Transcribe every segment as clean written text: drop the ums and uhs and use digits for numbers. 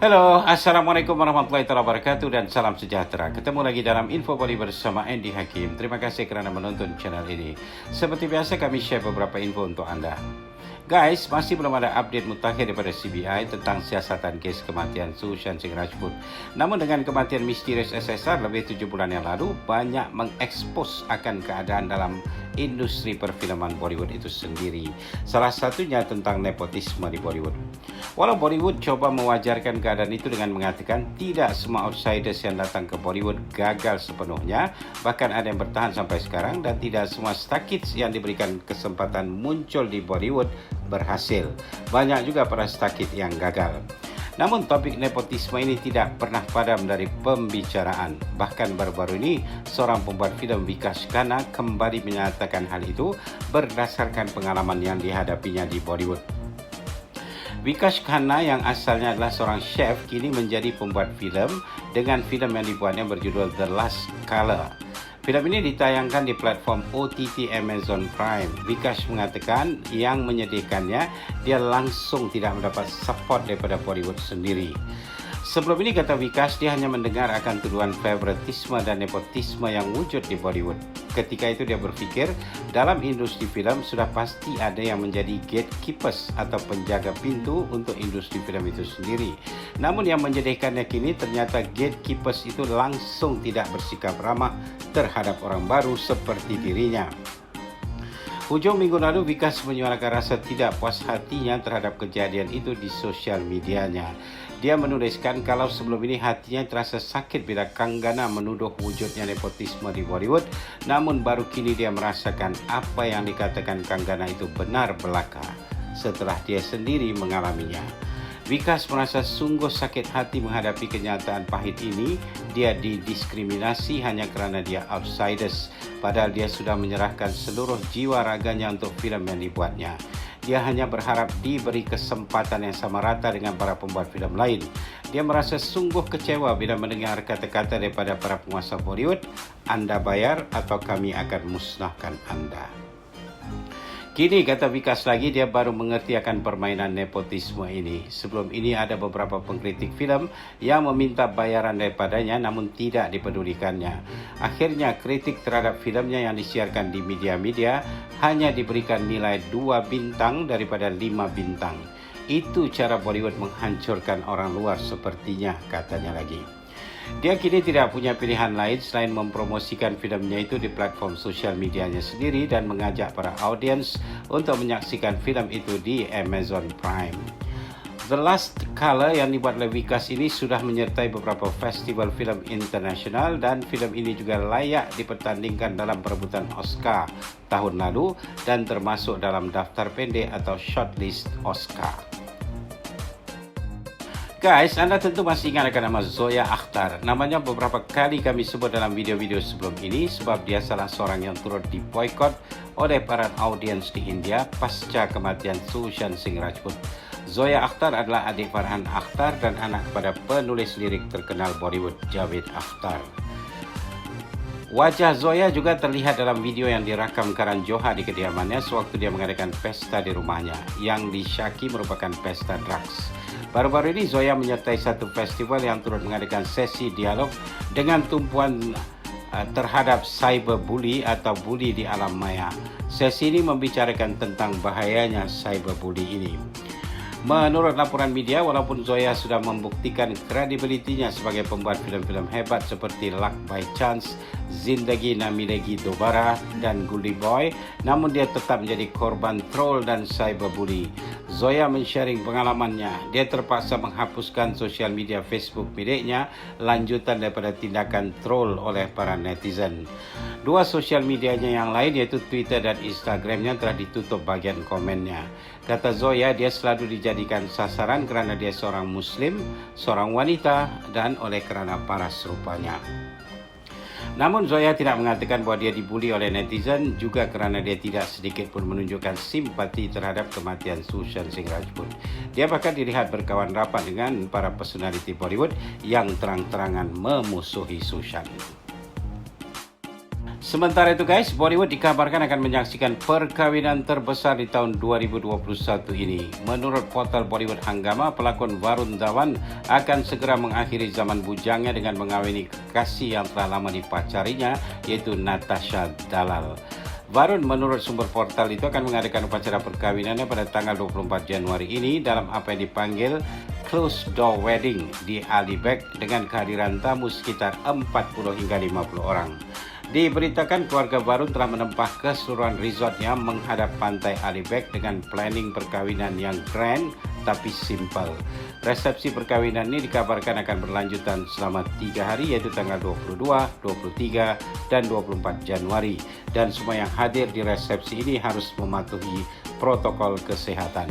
Halo, Assalamualaikum warahmatullahi wabarakatuh dan salam sejahtera. Ketemu lagi dalam Info Bali bersama Andy Hakim. Terima kasih kerana menonton channel ini. Seperti biasa kami share beberapa info untuk anda. Guys, masih belum ada update mutakhir daripada CBI tentang siasatan kes kematian Sushan Singh Rajput. Namun dengan kematian misterius SSR lebih 7 bulan yang lalu, banyak mengekspos akan keadaan dalam industri perfilman Bollywood itu sendiri. Salah satunya tentang nepotisme di Bollywood. Walau Bollywood coba mewajarkan keadaan itu dengan mengatakan tidak semua outsiders yang datang ke Bollywood gagal sepenuhnya, bahkan ada yang bertahan sampai sekarang, dan tidak semua star kids yang diberikan kesempatan muncul di Bollywood berhasil. Banyak juga para star kid yang gagal. Namun topik nepotisme ini tidak pernah padam dari pembicaraan. Bahkan baru-baru ini, seorang pembuat filem Vikash Khanna kembali menyatakan hal itu berdasarkan pengalaman yang dihadapinya di Bollywood. Vikash Khanna yang asalnya adalah seorang chef kini menjadi pembuat filem dengan filem yang dibuatnya berjudul The Last Color. Filem ini ditayangkan di platform OTT Amazon Prime. Vikash mengatakan yang menyedihkannya, dia langsung tidak mendapat support daripada Bollywood sendiri. Sebelum ini, kata Vikash, dia hanya mendengar akan tuduhan favoritisme dan nepotisme yang wujud di Bollywood. Ketika itu dia berfikir, dalam industri filem sudah pasti ada yang menjadi gatekeepers atau penjaga pintu untuk industri filem itu sendiri. Namun yang menjadikannya kini ternyata gatekeepers itu langsung tidak bersikap ramah terhadap orang baru seperti dirinya. Hujung minggu lalu, Vikash menyuarakan rasa tidak puas hatinya terhadap kejadian itu di sosial medianya. Dia menuliskan kalau sebelum ini hatinya terasa sakit bila Kangana menuduh wujudnya nepotisme di Bollywood, namun baru kini dia merasakan apa yang dikatakan Kangana itu benar belaka setelah dia sendiri mengalaminya. Vikash merasa sungguh sakit hati menghadapi kenyataan pahit ini. Dia didiskriminasi hanya kerana dia outsiders, padahal dia sudah menyerahkan seluruh jiwa raganya untuk filem yang dibuatnya. Dia hanya berharap diberi kesempatan yang sama rata dengan para pembuat filem lain. Dia merasa sungguh kecewa bila mendengar kata-kata daripada para penguasa Bollywood, "Anda bayar atau kami akan musnahkan Anda." Kini, kata Vikash lagi, dia baru mengerti akan permainan nepotisme ini. Sebelum ini ada beberapa pengkritik filem yang meminta bayaran daripadanya namun tidak dipedulikannya. Akhirnya kritik terhadap filemnya yang disiarkan di media-media hanya diberikan nilai 2 bintang daripada 5 bintang. Itu cara Bollywood menghancurkan orang luar sepertinya, katanya lagi. Dia kini tidak punya pilihan lain selain mempromosikan filemnya itu di platform sosial medianya sendiri dan mengajak para audiens untuk menyaksikan filem itu di Amazon Prime. The Last Color yang dibuat oleh Vikash ini sudah menyertai beberapa festival filem internasional dan filem ini juga layak dipertandingkan dalam perebutan Oscar tahun lalu dan termasuk dalam daftar pendek atau shortlist Oscar. Guys, anda tentu masih ingat akan nama Zoya Akhtar. Namanya beberapa kali kami sebut dalam video-video sebelum ini sebab dia salah seorang yang turut diboikot oleh para audiens di India pasca kematian Sushan Singh Rajput. Zoya Akhtar adalah adik Farhan Akhtar dan anak kepada penulis lirik terkenal Bollywood Javed Akhtar. Wajah Zoya juga terlihat dalam video yang dirakam Karan Johar di kediamannya sewaktu dia mengadakan pesta di rumahnya yang disyaki merupakan pesta drugs. Baru-baru ini Zoya menyertai satu festival yang turut mengadakan sesi dialog dengan tumpuan terhadap cyberbully atau bully di alam maya. Sesi ini membicarakan tentang bahayanya cyberbully ini. Menurut laporan media, walaupun Zoya sudah membuktikan kredibilitinya sebagai pembuat filem-filem hebat seperti Luck by Chance, Zindagi Na Milegi Dobara dan Gully Boy, namun dia tetap menjadi korban troll dan cyberbully. Zoya men-sharing pengalamannya. Dia terpaksa menghapuskan sosial media Facebook miliknya lanjutan daripada tindakan troll oleh para netizen. Dua sosial medianya yang lain iaitu Twitter dan Instagramnya telah ditutup bagian komennya. Kata Zoya, dia selalu dijadikan sasaran kerana dia seorang Muslim, seorang wanita dan oleh kerana paras rupanya. Namun Zoya tidak mengatakan bahawa dia dibuli oleh netizen juga kerana dia tidak sedikit pun menunjukkan simpati terhadap kematian Sushan Singh Rajput. Dia bahkan dilihat berkawan rapat dengan para personaliti Bollywood yang terang-terangan memusuhi Sushan. Sementara itu guys, Bollywood dikabarkan akan menyaksikan perkawinan terbesar di tahun 2021 ini. Menurut portal Bollywood Hungama, pelakon Varun Dhawan akan segera mengakhiri zaman bujangnya dengan mengawini kekasih yang telah lama dipacarinya, yaitu Natasha Dalal. Varun menurut sumber portal itu akan mengadakan upacara perkawinannya pada tanggal 24 Januari ini dalam apa yang dipanggil closed door wedding di Alibag dengan kehadiran tamu sekitar 40 hingga 50 orang. Diberitakan keluarga Varun telah menempah keseluruhan resortnya menghadap pantai Alibag dengan planning perkawinan yang grand tapi simple. Resepsi perkawinan ini dikabarkan akan berlanjutan selama 3 hari yaitu tanggal 22, 23, dan 24 Januari. Dan semua yang hadir di resepsi ini harus mematuhi protokol kesehatan.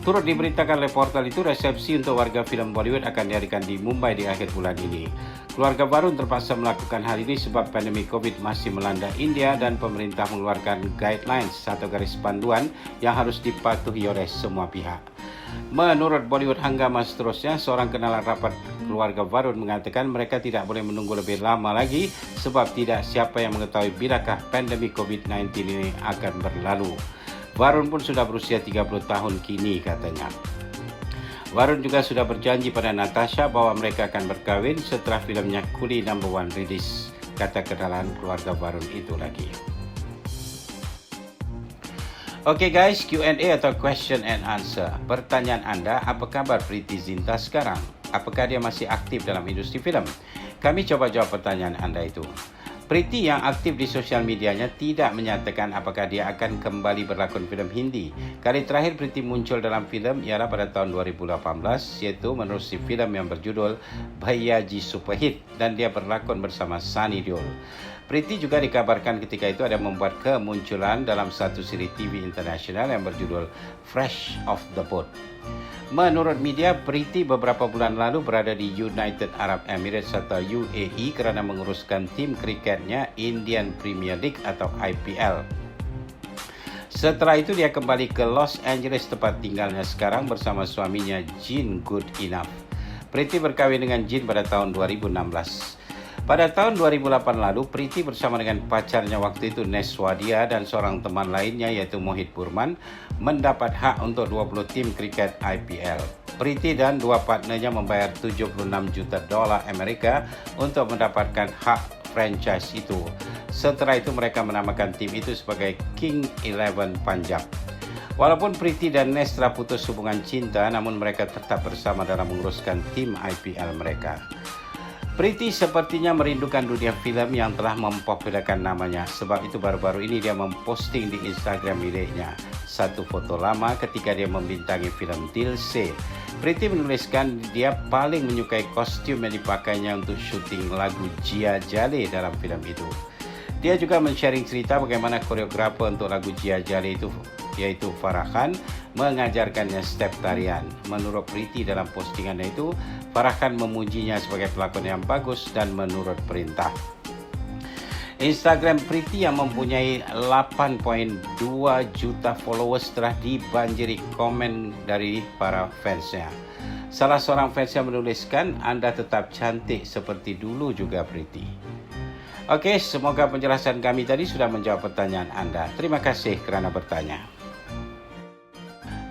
Turut diberitakan oleh portal itu, resepsi untuk warga filem Bollywood akan diadakan di Mumbai di akhir bulan ini. Keluarga Varun terpaksa melakukan hal ini sebab pandemi COVID masih melanda India dan pemerintah mengeluarkan guidelines atau garis panduan yang harus dipatuhi oleh semua pihak. Menurut Bollywood Hungama seterusnya, seorang kenalan rapat keluarga Varun mengatakan mereka tidak boleh menunggu lebih lama lagi sebab tidak siapa yang mengetahui bilakah pandemi COVID-19 ini akan berlalu. Varun pun sudah berusia 30 tahun kini katanya. Varun juga sudah berjanji pada Natasha bahwa mereka akan berkahwin setelah filmnya Coolie No. 1 rilis, kata kenalan keluarga Varun itu lagi. Oke guys, Q&A atau question and answer. Pertanyaan anda, apa kabar Preity Zinta sekarang? Apakah dia masih aktif dalam industri filem? Kami coba jawab pertanyaan anda itu. Preity yang aktif di sosial medianya tidak menyatakan apakah dia akan kembali berlakon filem Hindi. Kali terakhir Preity muncul dalam filem ialah pada tahun 2018, yaitu menerusi filem yang berjudul Bhaiyaji Superhit dan dia berlakon bersama Sunny Deol. Preity juga dikabarkan ketika itu ada membuat kemunculan dalam satu siri TV internasional yang berjudul Fresh Off the Boat. Menurut media, Preity beberapa bulan lalu berada di United Arab Emirates atau UAE kerana menguruskan tim kriketnya Indian Premier League atau IPL. Setelah itu dia kembali ke Los Angeles tempat tinggalnya sekarang bersama suaminya Jin Good Enough. Preity berkahwin dengan Jin pada tahun 2016. Pada tahun 2008 lalu, Preity bersama dengan pacarnya waktu itu Neswadia dan seorang teman lainnya yaitu Mohit Burman mendapat hak untuk 20 tim kriket IPL. Preity dan dua partnernya membayar $76 juta Amerika untuk mendapatkan hak franchise itu. Setelah itu mereka menamakan tim itu sebagai King 11 Punjab. Walaupun Preity dan Nes telah putus hubungan cinta, namun mereka tetap bersama dalam menguruskan tim IPL mereka. Preity sepertinya merindukan dunia filem yang telah mempopulerkan namanya. Sebab itu baru-baru ini dia memposting di Instagram miliknya satu foto lama ketika dia membintangi filem Dil Se. Preity menuliskan dia paling menyukai kostum yang dipakainya untuk syuting lagu Jia Jale dalam filem itu. Dia juga men-sharing cerita bagaimana koreografer untuk lagu Jia Jale itu yaitu Farah Khan mengajarkannya step tarian. Menurut Preity dalam postingannya itu, Farah Khan memujinya sebagai pelakon yang bagus dan menurut perintah. Instagram Preity yang mempunyai 8.2 juta followers telah dibanjiri komen dari para fansnya. Salah seorang fansnya menuliskan, "Anda tetap cantik seperti dulu juga Preity." Oke, semoga penjelasan kami tadi sudah menjawab pertanyaan Anda. Terima kasih kerana bertanya.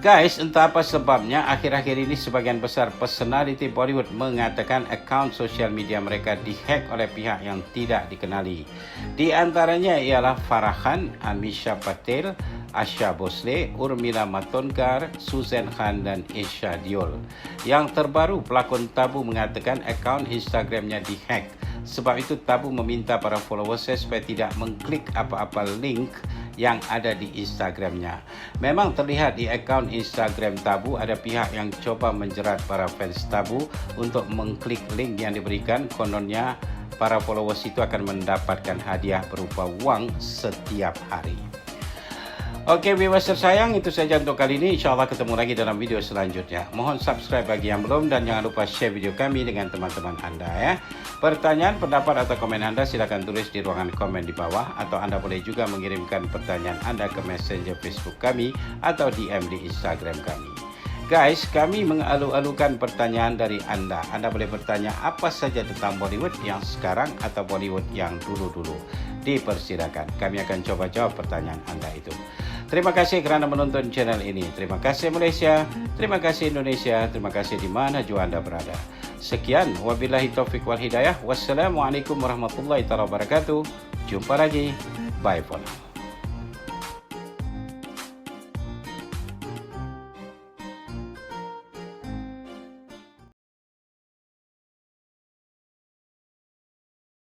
Guys, entah apa sebabnya, akhir-akhir ini sebagian besar personality Bollywood mengatakan akaun sosial media mereka dihack oleh pihak yang tidak dikenali. Di antaranya ialah Farah Khan, Amisha Patel, Asha Bhosle, Urmila Matondkar, Suzanne Khan dan Isha Deol. Yang terbaru, pelakon Tabu mengatakan akaun Instagramnya dihack. Sebab itu Tabu meminta para followers supaya tidak mengklik apa-apa link yang ada di Instagramnya. Memang terlihat di akaun Instagram Tabu ada pihak yang coba menjerat para fans Tabu untuk mengklik link yang diberikan. Kononnya para followers itu akan mendapatkan hadiah berupa wang setiap hari. Oke viewers tersayang, itu saja untuk kali ini. InsyaAllah ketemu lagi dalam video selanjutnya. Mohon subscribe bagi yang belum dan jangan lupa share video kami dengan teman-teman anda ya. Pertanyaan, pendapat atau komen anda silakan tulis di ruangan komen di bawah, atau anda boleh juga mengirimkan pertanyaan anda ke messenger Facebook kami atau DM di Instagram kami. Guys, kami mengalu-alukan pertanyaan dari anda. Anda boleh bertanya apa saja tentang Bollywood yang sekarang atau Bollywood yang dulu-dulu. dipersilakan. Kami akan coba jawab pertanyaan Anda itu. Terima kasih kerana menonton channel ini. Terima kasih Malaysia, terima kasih Indonesia, terima kasih di mana jua Anda berada. Sekian, wabillahi taufiq wal hidayah. Wassalamualaikum warahmatullahi wabarakatuh. Jumpa lagi. Bye for now.